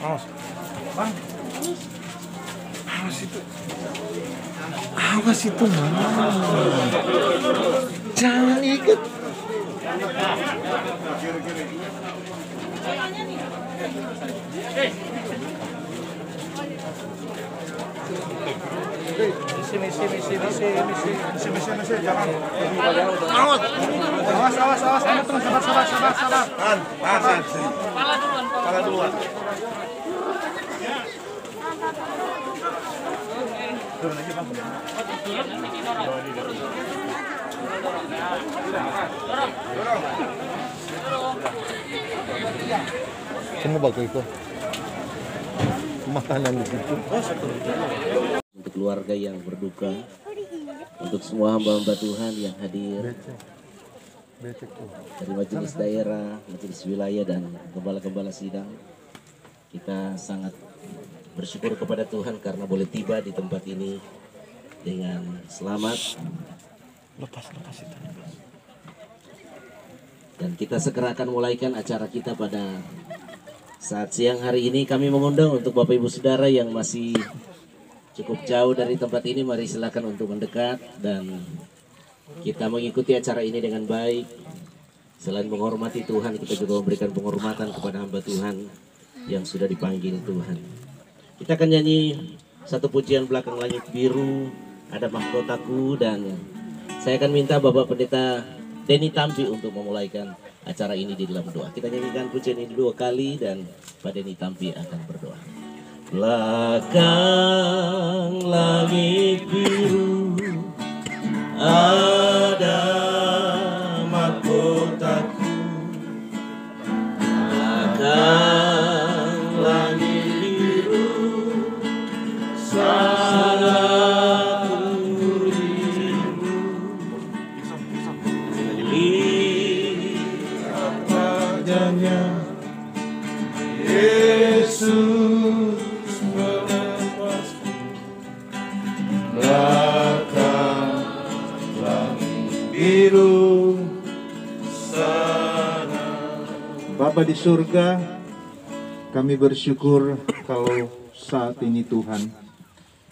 Awas. Bang. Awas itu. Awas itu, Bang. Jangan ikut. Misi, jangan. Awas, kamu terus sabar. Pala duluan. Turun aja, Bang. Semua bagus itu. Makanan di situ. Untuk keluarga yang berduka, untuk semua hamba-hamba Tuhan yang hadir dari majelis daerah, majelis wilayah dan gembala-gembala sidang, kita sangat bersyukur kepada Tuhan karena boleh tiba di tempat ini dengan selamat. Lepas itu. Dan kita segera akan mulaikan acara kita pada saat siang hari ini. Kami mengundang untuk Bapak Ibu Saudara yang masih cukup jauh dari tempat ini, mari silakan untuk mendekat dan kita mengikuti acara ini dengan baik. Selain menghormati Tuhan, kita juga memberikan penghormatan kepada hamba Tuhan yang sudah dipanggil Tuhan. Kita akan nyanyi satu pujian Belakang Langit Biru, Ada Mahkotaku, dan saya akan minta Bapak Pendeta Denny Tampi untuk memulaikan acara ini di dalam doa. Kita nyanyikan pujian ini 2 kali dan Pak Denny Tampi akan berdoa. Belakang langit biru ada mahkotaku, belakang langit biru sana ku rindu, lihat wajahnya Yesus menepasku. Belakang langit biru sana. Bapa di surga, kami bersyukur kalau saat ini Tuhan,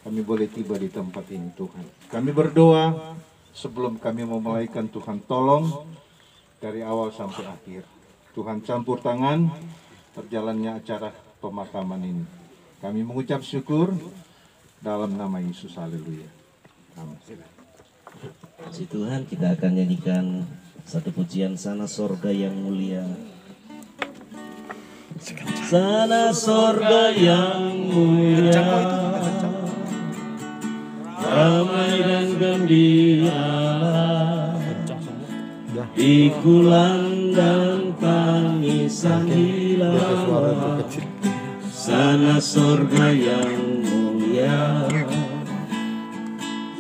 kami boleh tiba di tempat ini Tuhan. Kami berdoa sebelum kami memulaikan, Tuhan tolong dari awal sampai akhir. Tuhan campur tangan berjalannya acara pemakaman ini. Kami mengucap syukur dalam nama Yesus, haleluya. Amin. Puji Tuhan, kita akan nyanyikan satu pujian Sana Sorga yang Mulia. Sana sorga yang mulia, ramai dan gembira, pikulan dan tangisan hilang. Sana sorga yang mulia,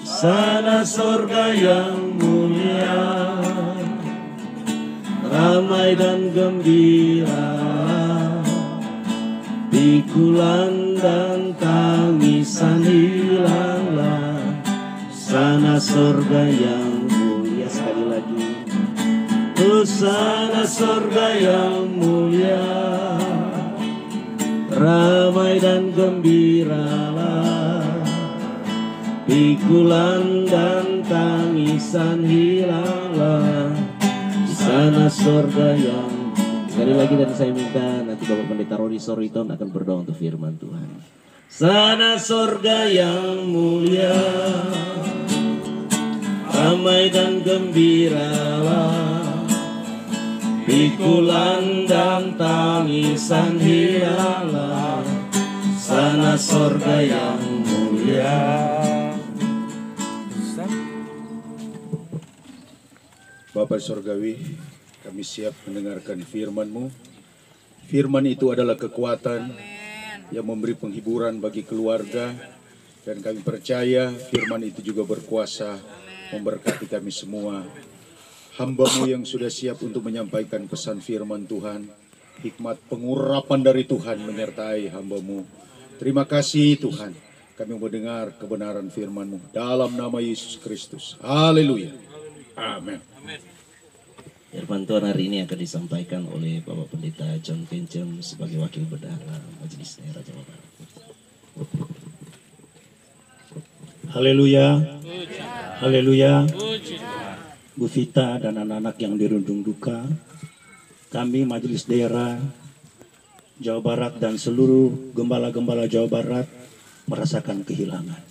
sana sorga yang mulia, ramai dan gembira, pikulan dan tangisan hilanglah. Sana sorga yang mulia, sekali lagi. Oh sana sorga yang mulia, ramai dan gembiralah, pikulan dan tangisan hilanglah. Sana sorga yang, sekali lagi, dan saya minta nanti Bapak Pendeta Rodi Soriton akan berdoa untuk firman Tuhan. Sana sorga yang mulia, ramai dan gembiralah, pikulan dan tangisan hilanglah. Sana sorga yang mulia. Bapa Surgawi, kami siap mendengarkan firman-Mu. Firman itu adalah kekuatan yang memberi penghiburan bagi keluarga, dan kami percaya firman itu juga berkuasa memberkati kami semua. Hamba-Mu yang sudah siap untuk menyampaikan pesan firman Tuhan, hikmat pengurapan dari Tuhan menyertai hamba-Mu. Terima kasih Tuhan, kami mendengar kebenaran firman-Mu dalam nama Yesus Kristus. Haleluya. Amin. Firman Tuhan hari ini akan disampaikan oleh Bapak Pendeta John Kencem sebagai Wakil Bendahara Majelis Daerah Jawa Barat. Haleluya, haleluya. Bu Vita dan anak-anak yang dirundung duka, kami Majelis Daerah Jawa Barat dan seluruh gembala-gembala Jawa Barat merasakan kehilangan.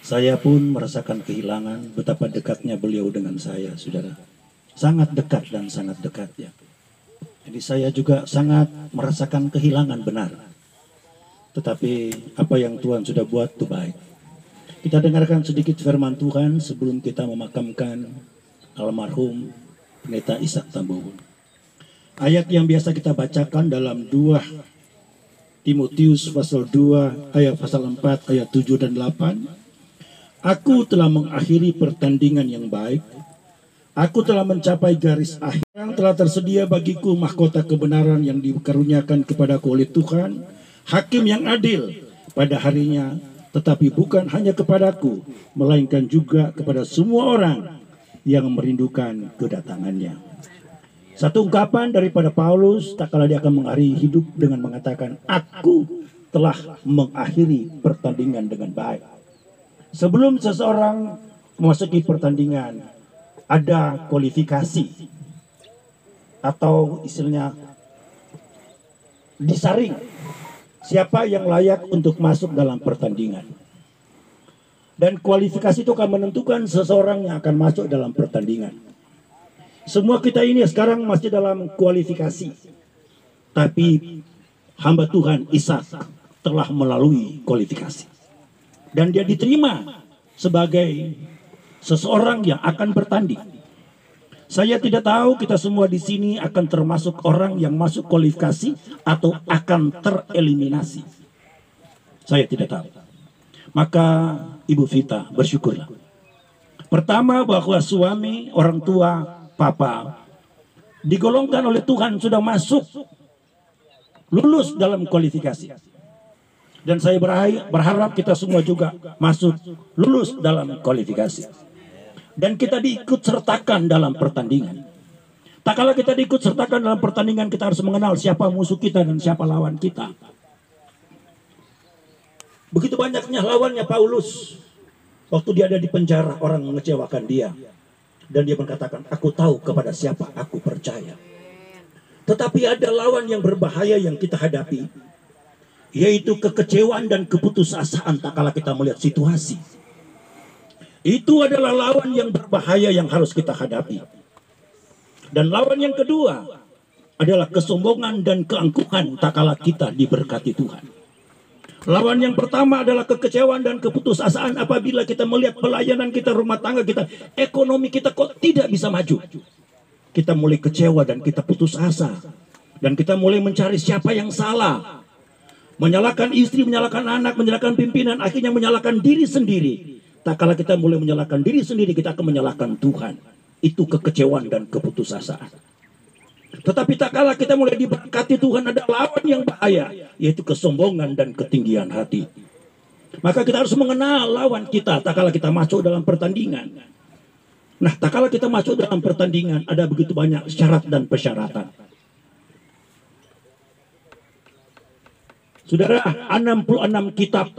Saya pun merasakan kehilangan betapa dekatnya beliau dengan saya, saudara. Sangat dekat dan sangat dekat ya. Jadi saya juga sangat merasakan kehilangan benar. Tetapi apa yang Tuhan sudah buat itu baik. Kita dengarkan sedikit firman Tuhan sebelum kita memakamkan almarhum Pendeta Ishak Tambuhun. Ayat yang biasa kita bacakan dalam 2 Timotius pasal 2 ayat pasal 4 ayat 7 dan 8. Aku telah mengakhiri pertandingan yang baik. Aku telah mencapai garis akhir. Yang telah tersedia bagiku mahkota kebenaran yang dikaruniakan kepadaku oleh Tuhan, hakim yang adil pada harinya, tetapi bukan hanya kepadaku, melainkan juga kepada semua orang yang merindukan kedatangannya. Satu ungkapan daripada Paulus, tak kala dia akan mengakhiri hidup dengan mengatakan, aku telah mengakhiri pertandingan dengan baik. Sebelum seseorang memasuki pertandingan, ada kualifikasi atau istilahnya disaring siapa yang layak untuk masuk dalam pertandingan. Dan kualifikasi itu akan menentukan seseorang yang akan masuk dalam pertandingan. Semua kita ini sekarang masih dalam kualifikasi. Tapi hamba Tuhan Ishak telah melalui kualifikasi. Dan dia diterima sebagai seseorang yang akan bertanding. Saya tidak tahu kita semua di sini akan termasuk orang yang masuk kualifikasi atau akan tereliminasi. Saya tidak tahu. Maka Ibu Vita bersyukurlah. Pertama bahwa suami, orang tua, papa digolongkan oleh Tuhan sudah masuk, lulus dalam kualifikasi. Dan saya berharap kita semua juga masuk, lulus dalam kualifikasi. Dan kita diikut sertakan dalam pertandingan. Tak kala kita diikut sertakan dalam pertandingan, kita harus mengenal siapa musuh kita dan siapa lawan kita. Begitu banyaknya lawannya Paulus. Waktu dia ada di penjara, orang mengecewakan dia. Dan dia mengatakan, aku tahu kepada siapa aku percaya. Tetapi ada lawan yang berbahaya yang kita hadapi, yaitu kekecewaan dan keputusasaan tak kala kita melihat situasi. Itu adalah lawan yang berbahaya yang harus kita hadapi. Dan lawan yang kedua adalah kesombongan dan keangkuhan tak kala kita diberkati Tuhan. Lawan yang pertama adalah kekecewaan dan keputusasaan apabila kita melihat pelayanan kita, rumah tangga kita, ekonomi kita kok tidak bisa maju. Kita mulai kecewa dan kita putus asa. Dan kita mulai mencari siapa yang salah. Menyalahkan istri, menyalahkan anak, menyalahkan pimpinan, akhirnya menyalahkan diri sendiri. Tak kala kita mulai menyalahkan diri sendiri, kita akan menyalahkan Tuhan. Itu kekecewaan dan keputusasaan. Tetapi tak kala kita mulai diberkati Tuhan, ada lawan yang bahaya, yaitu kesombongan dan ketinggian hati. Maka kita harus mengenal lawan kita tak kala kita masuk dalam pertandingan. Nah, tak kala kita masuk dalam pertandingan, ada begitu banyak syarat dan persyaratan. Saudara, 66 kitab,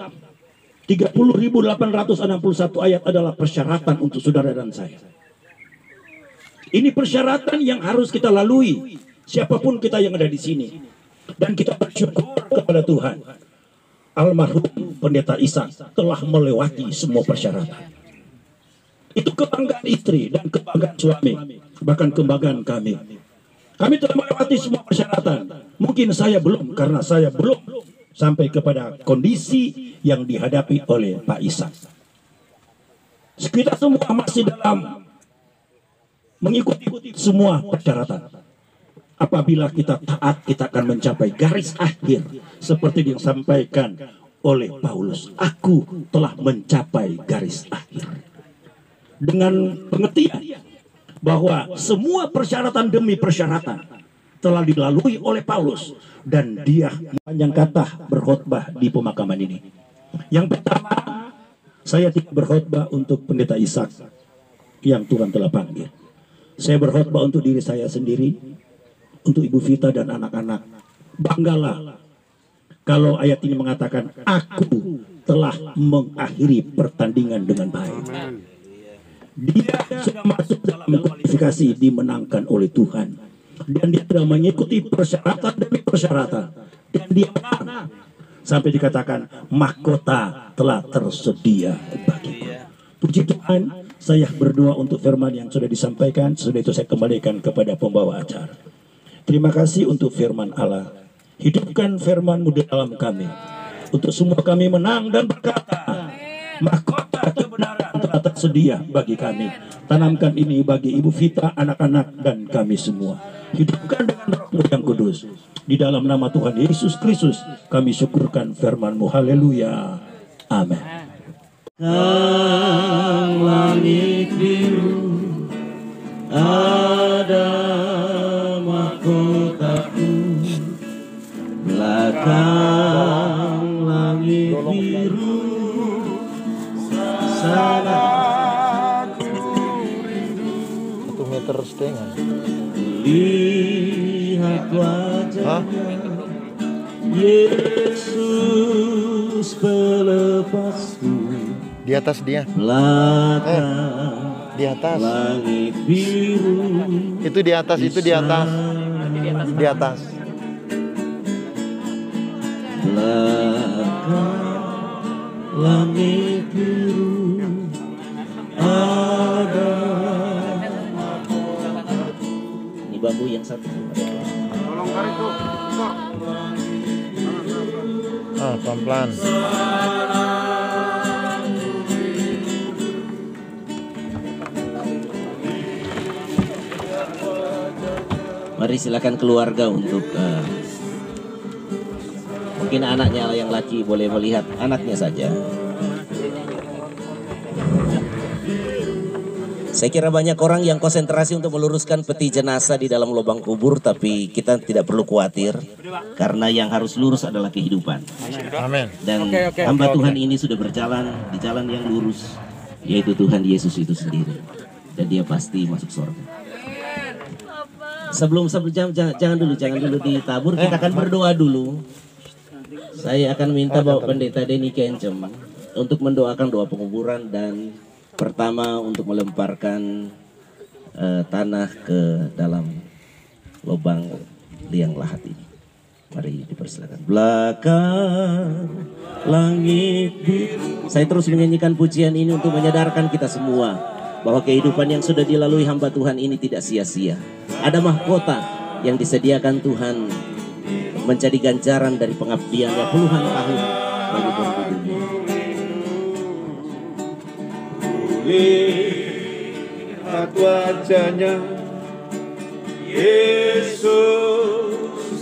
30.861 ayat adalah persyaratan untuk saudara dan saya. Ini persyaratan yang harus kita lalui, siapapun kita yang ada di sini. Dan kita bersyukur kepada Tuhan. Almarhum Pendeta Ishak telah melewati semua persyaratan. Itu kebanggaan istri dan kebanggaan suami, bahkan kebanggaan kami. Kami telah melewati semua persyaratan. Mungkin saya belum, karena saya belum sampai kepada kondisi yang dihadapi oleh Pak Ishak. Kita semua masih dalam mengikuti semua persyaratan. Apabila kita taat, kita akan mencapai garis akhir seperti yang disampaikan oleh Paulus. Aku telah mencapai garis akhir. Dengan pengertian bahwa semua persyaratan demi persyaratan telah dilalui oleh Paulus, dan dia yang kata berkhotbah di pemakaman ini. Yang pertama, saya tidak berkhotbah untuk Pendeta Ishak yang Tuhan telah panggil. Saya berkhotbah untuk diri saya sendiri, untuk Ibu Vita dan anak-anak. Banggalah kalau ayat ini mengatakan, aku telah mengakhiri pertandingan dengan baik. Dia sudah masuk dalam kualifikasi dimenangkan oleh Tuhan. Dan dia telah mengikuti persyaratan demi persyaratan. Dan dia menang. Sampai dikatakan, mahkota telah tersedia bagiku. Puji Tuhan, saya berdoa untuk firman yang sudah disampaikan. Sudah itu saya kembalikan kepada pembawa acara. Terima kasih untuk firman Allah. Hidupkan firman-Mu di dalam kami. Untuk semua kami menang dan berkata, mahkota kebenaran telah tersedia bagi kami. Tanamkan ini bagi Ibu Vita, anak-anak, dan kami semua. Hidupkan dengan Roh-Mu yang kudus. Di dalam nama Tuhan Yesus Kristus, kami syukurkan firman-Mu. Haleluya. Amin. Langit biru ada mahkotaku, belakang langit biru sana 1 meter setengah. lihat wajahnya Yesus pelepasku. Di atas dia. Belakang Di atas. langit biru. Itu di atas, itu di atas. Di atas. Belakang langit biru ada. Ini bambu yang satu. Pelan-pelan. Mari silakan keluarga untuk mungkin anaknya yang laki boleh melihat anaknya saja. Saya kira banyak orang yang konsentrasi untuk meluruskan peti jenazah di dalam lubang kubur, tapi kita tidak perlu khawatir karena yang harus lurus adalah kehidupan. Amin. Dan hamba Tuhan ini sudah berjalan di jalan yang lurus, yaitu Tuhan Yesus itu sendiri, dan dia pasti masuk surga. Sebelum jangan dulu ditabur, kita akan berdoa dulu. Saya akan minta Bapak Pendeta Denny Kencem untuk mendoakan doa penguburan, dan pertama untuk melemparkan tanah ke dalam lubang liang lahat ini. Mari dipersilakan. Belakang langit biru. Saya terus menyanyikan pujian ini untuk menyadarkan kita semua bahwa kehidupan yang sudah dilalui hamba Tuhan ini tidak sia-sia. Ada mahkota yang disediakan Tuhan menjadi ganjaran dari pengabdiannya puluhan tahun bagi penduduk dunia. Lihat wajahnya Yesus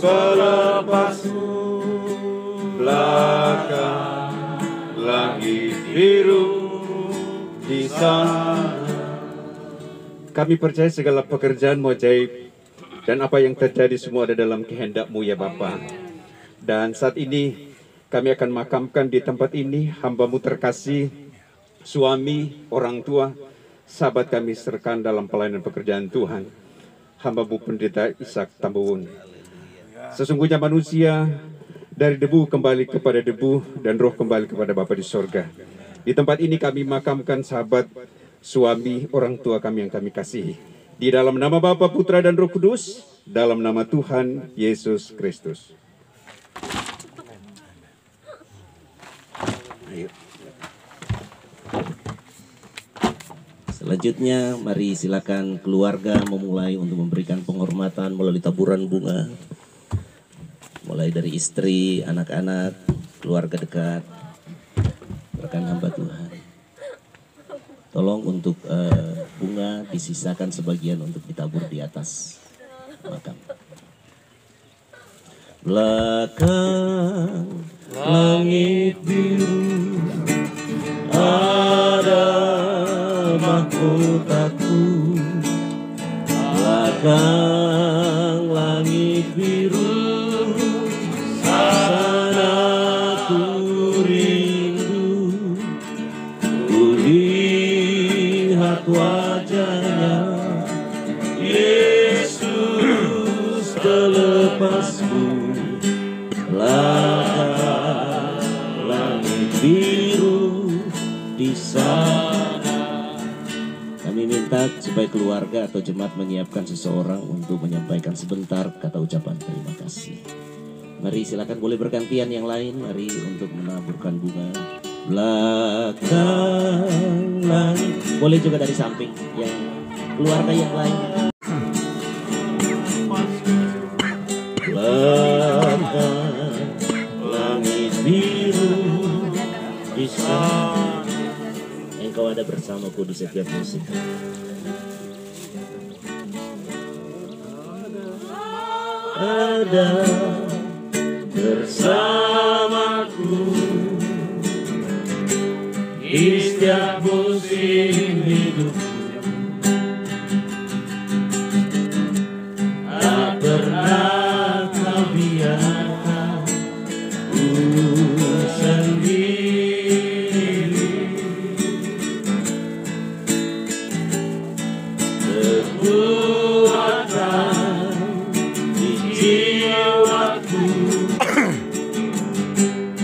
pelepasku, belakang langit biru di sana. Kami percaya segala pekerjaan-Mu ajaib, dan apa yang terjadi semua ada dalam kehendak-Mu ya Bapa. Dan saat ini kami akan makamkan di tempat ini hamba-Mu terkasih, suami, orang tua, sahabat kami serkan dalam pelayanan pekerjaan Tuhan, hamba-Mu Pendeta Ishak Tambuwun. Sesungguhnya manusia dari debu kembali kepada debu, dan roh kembali kepada Bapa di sorga. Di tempat ini kami makamkan sahabat, suami, orang tua kami yang kami kasihi. Di dalam nama Bapa, Putra, dan Roh Kudus, dalam nama Tuhan Yesus Kristus. Selanjutnya, mari silakan keluarga memulai untuk memberikan penghormatan melalui taburan bunga. Mulai dari istri, anak-anak, keluarga dekat, rekan hamba Tuhan. Tolong untuk bunga disisakan sebagian untuk ditabur di atas makam. Belakang langit biru ada mahkotaku, belakang langit biru sana ku rindu, ku lihat wajahnya biru di sana. Kami minta supaya keluarga atau jemaat menyiapkan seseorang untuk menyampaikan sebentar kata ucapan terima kasih. Mari silakan, boleh bergantian yang lain. Mari untuk menaburkan bunga. Belakang langit, boleh juga dari samping yang keluarga yang lain. Belakang langit biru di sana, Engkau ada bersamaku di setiap musik. Ada bersamaku di setiap musim hidup. Tak pernah kau biarkan ku sendiri. Kekuatan di jiwaku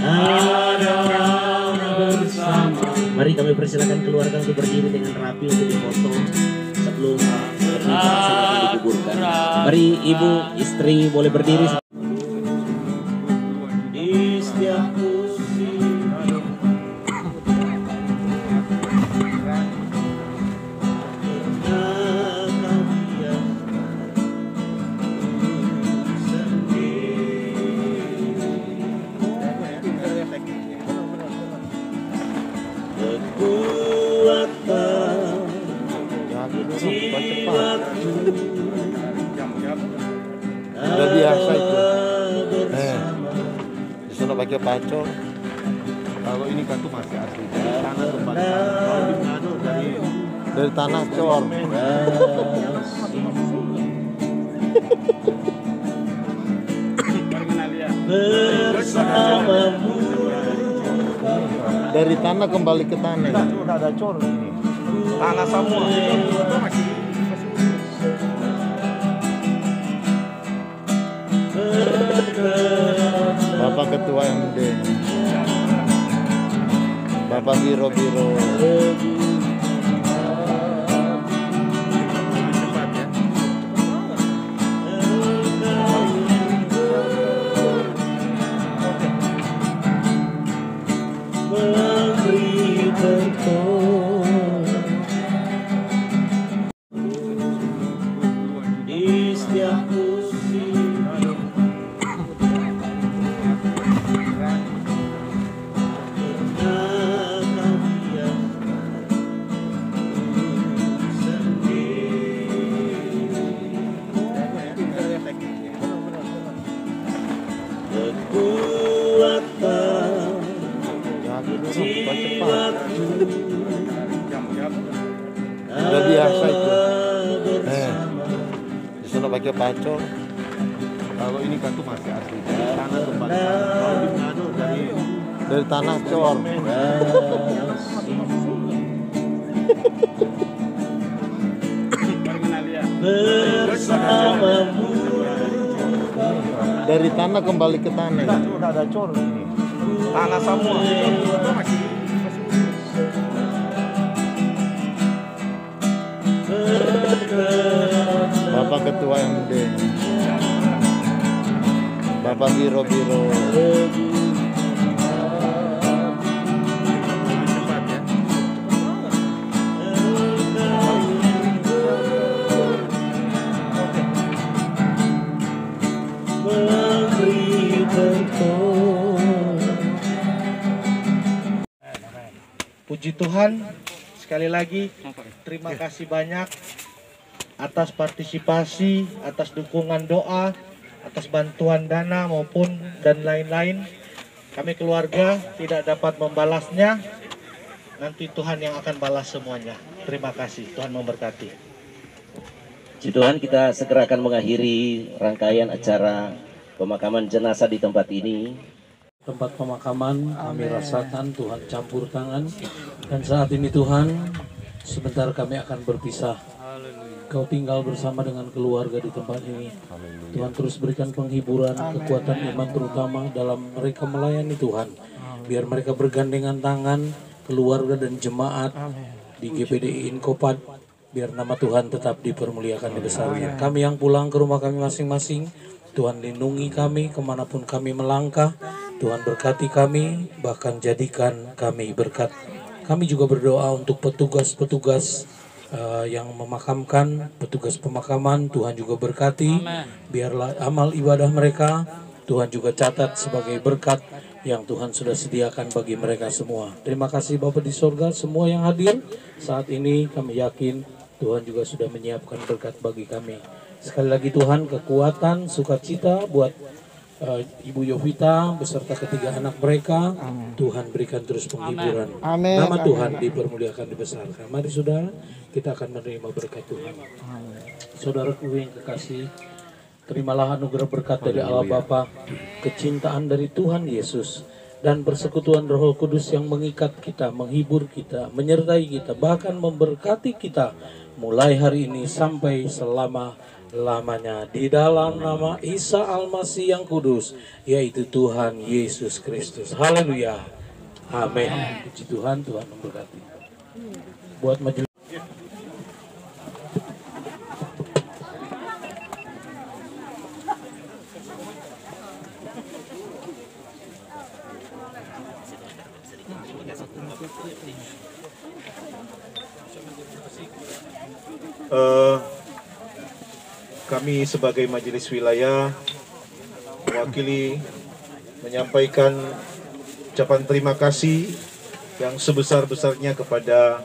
ada bersama. Mari kami persilakan keluarga untuk berdiri dengan rapi untuk difoto sebelum pernikahan dikuburkan. Mari ibu, istri boleh berdiri. Di setiap musim Udah biasa itu. Di sana pakai pacul. Kalau ini kan tuh masih asli dari tanah tempat kalau di Manado Dari tanah cor. bersamamu. Dari tanah kembali ke tanah. udah ada cor ini. Tanah semua. Bapak Ketua MD, Bapak Biro-Biro. Di setiap musim Udah biasa itu. Di sana pakai pacul. Kalau ini kan tuh masih asli dari tanah tempat kalau di Manado Dari tanah cor. bersamamu. Dari tanah kembali ke tanah. udah ada cor ini. Tanah semua. Bapak Ketua MD, Bapak Biro-Biro. Puji Tuhan, sekali lagi terima kasih banyak atas partisipasi, atas dukungan doa, atas bantuan dana maupun dan lain-lain. Kami keluarga tidak dapat membalasnya, nanti Tuhan yang akan balas semuanya. Terima kasih, Tuhan memberkati. Puji Tuhan, kita segera akan mengakhiri rangkaian acara pemakaman jenazah di tempat ini. Tempat pemakaman kami rasakan Tuhan campur tangan, dan saat ini Tuhan sebentar kami akan berpisah. Kau tinggal bersama dengan keluarga di tempat ini. Tuhan terus berikan penghiburan, kekuatan iman terutama dalam mereka melayani Tuhan. biar mereka bergandengan tangan, keluarga dan jemaat di GPDI Inkopat, biar nama Tuhan tetap dipermuliakan, dibesarkan. Kami yang pulang ke rumah kami masing-masing, Tuhan lindungi kami kemanapun kami melangkah, Tuhan berkati kami, bahkan jadikan kami berkat. Kami juga berdoa untuk petugas-petugas yang memakamkan, petugas pemakaman, Tuhan juga berkati, biarlah amal ibadah mereka Tuhan juga catat sebagai berkat yang Tuhan sudah sediakan bagi mereka semua. Terima kasih Bapa di sorga, semua yang hadir saat ini kami yakin Tuhan juga sudah menyiapkan berkat bagi kami. Sekali lagi Tuhan, kekuatan, sukacita buat Ibu Yovita beserta ketiga anak mereka. Tuhan berikan terus penghiburan. Nama Tuhan dipermuliakan, dibesarkan. Mari saudara, kita akan menerima berkat Tuhan. Saudaraku yang kekasih, terimalah anugerah berkat dari Allah Bapa, kecintaan dari Tuhan Yesus, dan persekutuan Roh Kudus yang mengikat kita, menghibur kita, menyertai kita, bahkan memberkati kita mulai hari ini sampai selama-lamanya, di dalam nama Isa Al-Masih yang kudus, yaitu Tuhan Yesus Kristus. Haleluya. Amin. Puji Tuhan, Tuhan memberkati. Buat majelis kami sebagai majelis wilayah mewakili menyampaikan ucapan terima kasih yang sebesar-besarnya kepada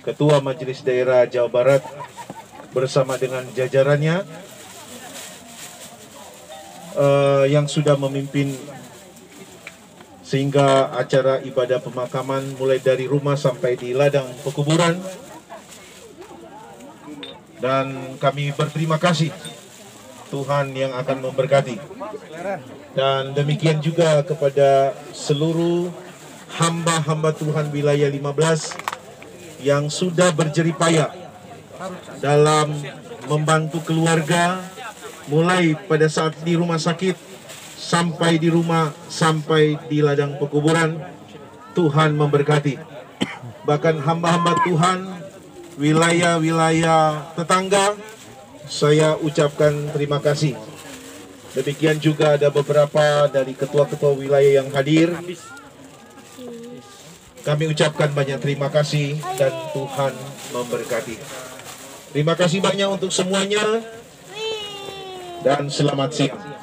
Ketua Majelis Daerah Jawa Barat bersama dengan jajarannya yang sudah memimpin sehingga acara ibadah pemakaman mulai dari rumah sampai di ladang pekuburan. Dan kami berterima kasih Tuhan yang akan memberkati. Dan demikian juga kepada seluruh hamba-hamba Tuhan wilayah 15 yang sudah berjeripaya dalam membantu keluarga, mulai pada saat di rumah sakit sampai di rumah, sampai di ladang pekuburan. Tuhan memberkati. Bahkan hamba-hamba Tuhan wilayah-wilayah tetangga, saya ucapkan terima kasih. Demikian juga ada beberapa dari ketua-ketua wilayah yang hadir. Kami ucapkan banyak terima kasih dan Tuhan memberkati. Terima kasih banyak untuk semuanya dan selamat siang.